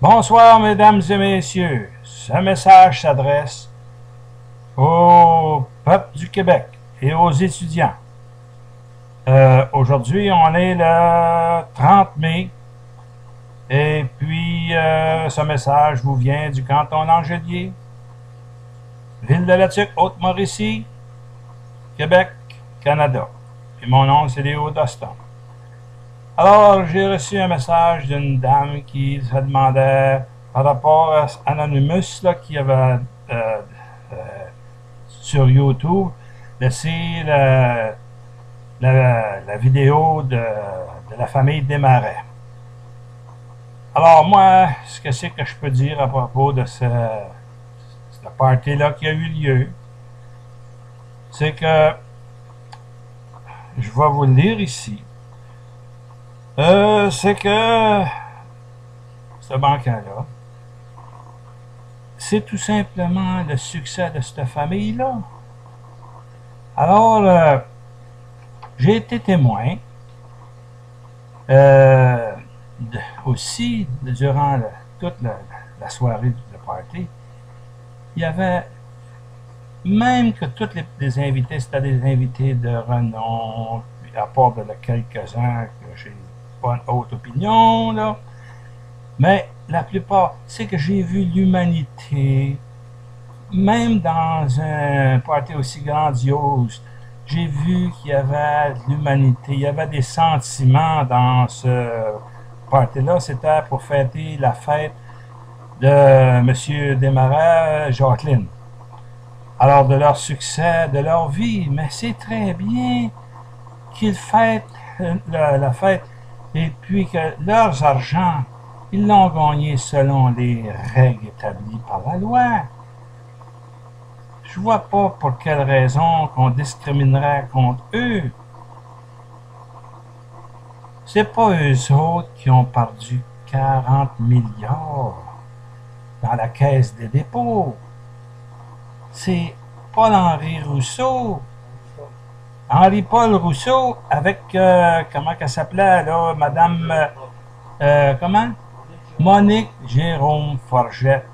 Bonsoir, mesdames et messieurs. Ce message s'adresse au peuple du Québec et aux étudiants. Aujourd'hui, on est le 30 mai. Et puis, ce message vous vient du canton d'Angelier, ville de la Tuque, Haute-Mauricie, Québec, Canada. Et mon nom, c'est Léo Doston. Alors, j'ai reçu un message d'une dame qui se demandait par rapport à Anonymous là, qui avait sur YouTube laissé la vidéo de la famille Desmarais. Alors moi, ce que c'est que je peux dire à propos de ce party-là qui a eu lieu, c'est que je vais vous le lire ici. C'est que ce banquet-là, c'est tout simplement le succès de cette famille-là. Alors, j'ai été témoin aussi, durant toute la soirée de party, il y avait, même que tous les invités, c'était des invités de renom, à part de quelques-uns que j'ai pas une haute opinion, là. Mais la plupart, c'est que j'ai vu l'humanité, même dans un party aussi grandiose, j'ai vu qu'il y avait de l'humanité, il y avait des sentiments dans ce party-là. C'était pour fêter la fête de M. Desmarais, Jacqueline. Alors, de leur succès, de leur vie. Mais c'est très bien qu'ils fêtent la fête et puis que leurs argents, ils l'ont gagné selon les règles établies par la loi. Je vois pas pour quelle raison qu'on discriminerait contre eux. C'est pas eux autres qui ont perdu 40 milliards dans la caisse des dépôts. C'est Paul-Henri Rousseau. Henri-Paul Rousseau avec, comment qu'elle s'appelait, là, madame, comment? Monique Jérôme Forget.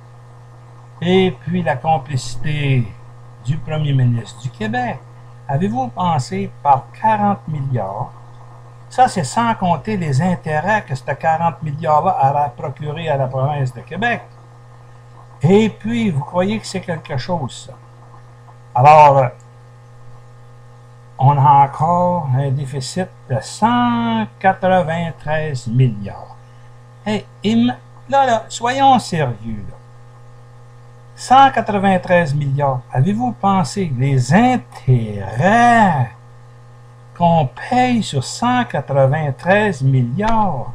Et puis la complicité du premier ministre du Québec. Avez-vous pensé par 40 milliards? Ça, c'est sans compter les intérêts que ce 40 milliards-là aurait procuré à la province de Québec. Et puis, vous croyez que c'est quelque chose, ça? Alors, on a encore un déficit de 193 milliards. Hey, là, soyons sérieux, là. 193 milliards. Avez-vous pensé que les intérêts qu'on paye sur 193 milliards,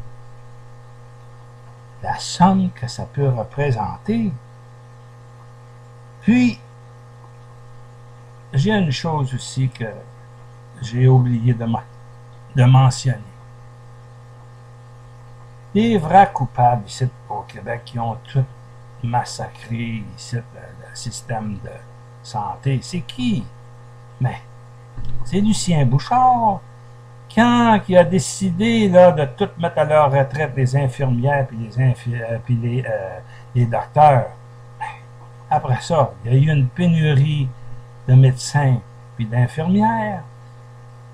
la somme que ça peut représenter? Puis, j'ai une chose aussi que j'ai oublié de mentionner. Les vrais coupables ici au Québec qui ont tout massacré ici le système de santé, c'est qui? Mais c'est Lucien Bouchard, quand il a décidé là, de tout mettre à leur retraite les infirmières puis les docteurs. Après ça, il y a eu une pénurie de médecins puis d'infirmières.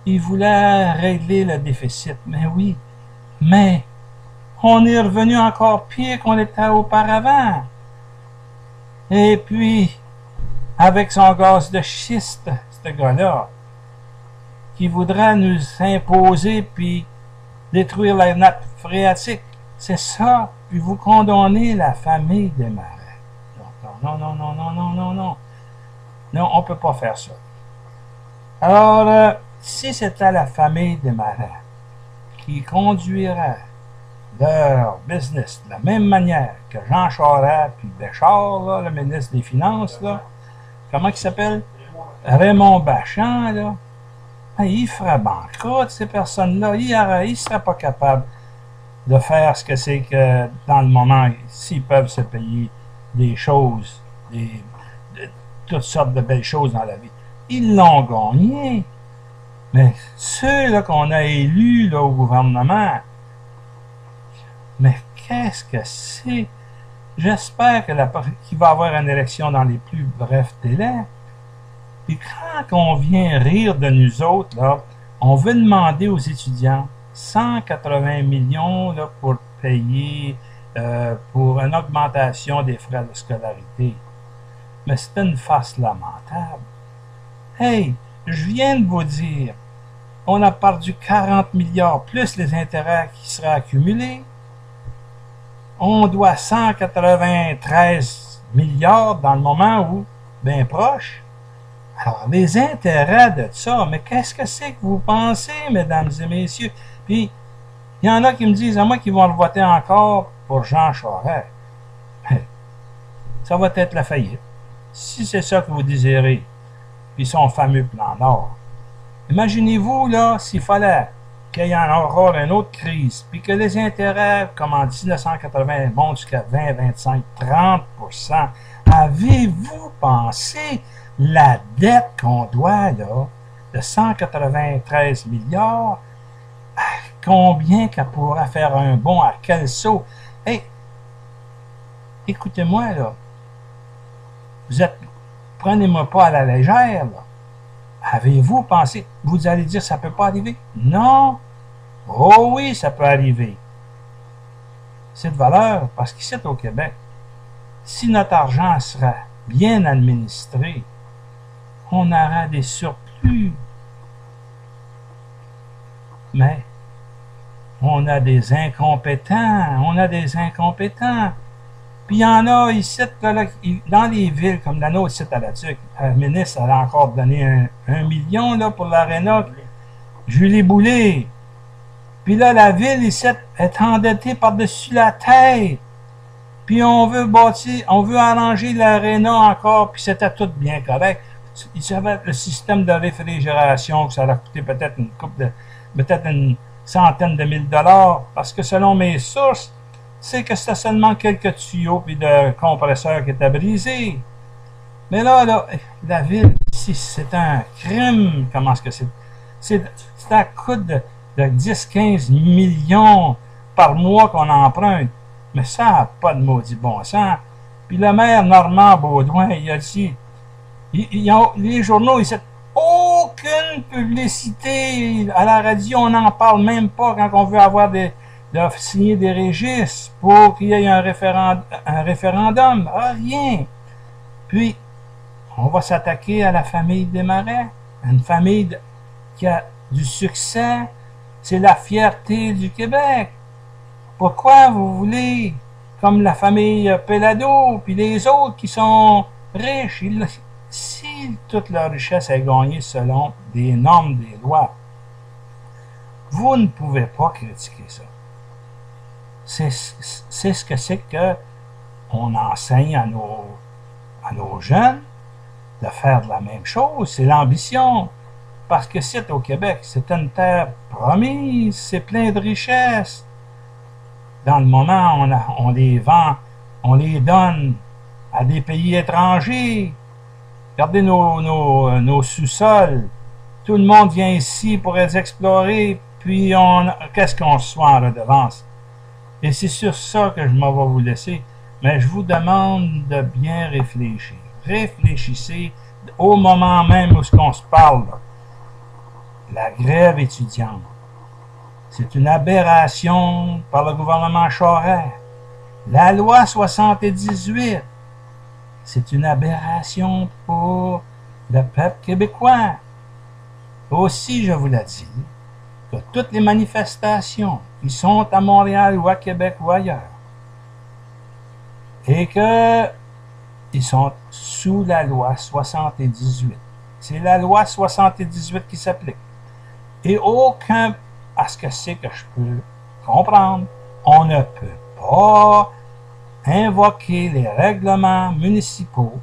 Il voulait régler le déficit, mais oui, mais on est revenu encore pire qu'on était auparavant. Et puis, avec son gaz de schiste, ce gars-là, qui voudrait nous imposer puis détruire la nappe phréatique, c'est ça, puis vous condamnez la famille Desmarais. Non, non, non, non, non, non, non. Non, on ne peut pas faire ça. Alors, si c'était la famille Desmarais qui conduirait leur business de la même manière que Jean Charest puis Béchard, là, le ministre des Finances, là, comment il s'appelle? Raymond Bachand, là. Il ferait banqueroute, ces personnes-là. Ils ne seraient pas capables de faire ce que c'est que dans le moment, s'ils peuvent se payer des choses, toutes sortes de belles choses dans la vie. Ils l'ont gagné. Mais ceux qu'on a élus là, au gouvernement, mais qu'est-ce que c'est? J'espère qu'il va y avoir une élection dans les plus brefs délais. Puis quand on vient rire de nous autres, là, on veut demander aux étudiants 180 millions là, pour payer pour une augmentation des frais de scolarité. Mais c'est une farce lamentable. Hey, je viens de vous dire, on a perdu 40 milliards plus les intérêts qui seraient accumulés. On doit 193 milliards dans le moment où, bien proche. Alors, les intérêts de ça, mais qu'est-ce que c'est que vous pensez, mesdames et messieurs? Puis, il y en a qui me disent à moi qu'ils vont le voter encore pour Jean Charest. Ça va être la faillite. Si c'est ça que vous désirez, puis son fameux plan Nord. Imaginez-vous, là, s'il fallait qu'il y en aura une autre crise, puis que les intérêts, comme en 1980, montent jusqu'à 20, 25, 30%. Avez-vous pensé la dette qu'on doit, là, de 193 milliards, à combien qu'elle pourra faire un bond, à quel saut? Hey, écoutez-moi, là. Prenez-moi pas à la légère, là. Avez-vous pensé, vous allez dire, ça peut pas arriver? Non. Oh oui, ça peut arriver. C'est de valeur, parce qu'ici, au Québec, si notre argent serait bien administré, on aura des surplus. Mais on a des incompétents. Puis il y en a ici, dans les villes comme la nôtre, ici à la Tuque. La ministre a encore donné un million là, pour l'aréna. Julie Boulay. Puis là, la ville ici est endettée par-dessus la tête. Puis on veut bâtir, on veut arranger l'aréna encore, puis c'était tout bien correct. Il savait le système de réfrigération, que ça allait coûter peut-être peut-être une centaine de mille dollars, parce que selon mes sources, c'est que c'était seulement quelques tuyaux puis de compresseurs qui étaient brisés. Mais là, la ville, ici, c'est un crime. Comment est-ce que c'est? C'est à coût de 10-15 millions par mois qu'on emprunte. Mais ça n'a pas de maudit bon sens. Puis le maire Normand Baudouin, il a dit, les journaux, ils disent aucune publicité à la radio, on n'en parle même pas quand on veut avoir de signer des registres pour qu'il y ait un référendum. Ah, rien. Puis, on va s'attaquer à la famille Desmarais, une famille qui a du succès. C'est la fierté du Québec. Pourquoi vous voulez, comme la famille Pelado, puis les autres qui sont riches, si toute leur richesse est gagnée selon des normes, des lois, vous ne pouvez pas critiquer ça. C'est ce que c'est que on enseigne à nos jeunes de faire de la même chose. C'est l'ambition. Parce que c'est au Québec, c'est une terre promise, c'est plein de richesses. Dans le moment, on les vend, on les donne à des pays étrangers. Regardez nos sous-sols. Tout le monde vient ici pour les explorer, puis qu'est-ce qu'on reçoit en redevance? Et c'est sur ça que je m'en vais vous laisser. Mais je vous demande de bien réfléchir. Réfléchissez au moment même où on se parle. La grève étudiante. C'est une aberration par le gouvernement Charest. La loi 78. C'est une aberration pour le peuple québécois. Aussi, je vous l'ai dit, que toutes les manifestations qui sont à Montréal ou à Québec ou ailleurs, et que ils sont sous la loi 78. C'est la loi 78 qui s'applique. Et aucun, à ce que c'est que je peux comprendre, on ne peut pas invoquer les règlements municipaux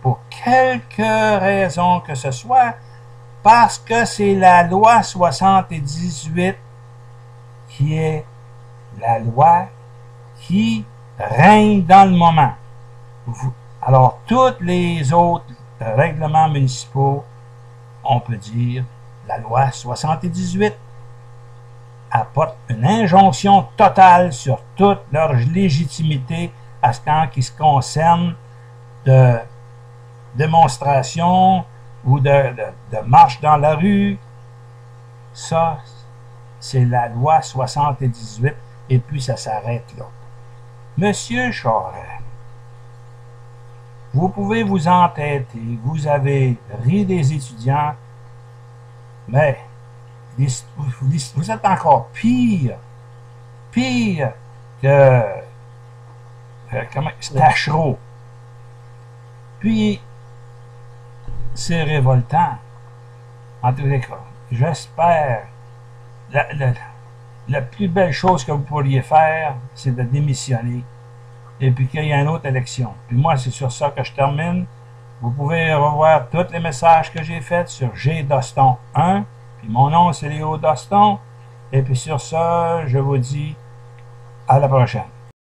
pour quelque raison que ce soit, parce que c'est la loi 78 qui est la loi qui règne dans le moment. Alors, tous les autres règlements municipaux, on peut dire, la loi 78 apporte une injonction totale sur toute leur légitimité à ce qui se concerne de démonstration ou de marche dans la rue, ça, c'est la loi 78, et puis ça s'arrête là. Monsieur Charest, vous pouvez vous entêter, vous avez ri des étudiants, mais vous êtes encore pire que Tachereau. Puis, c'est révoltant. En tous les cas, j'espère, la plus belle chose que vous pourriez faire, c'est de démissionner et puis qu'il y ait une autre élection. Puis moi, c'est sur ça que je termine. Vous pouvez revoir tous les messages que j'ai faits sur G. Doston 1, puis mon nom, c'est Léo Doston. Et puis sur ça, je vous dis à la prochaine.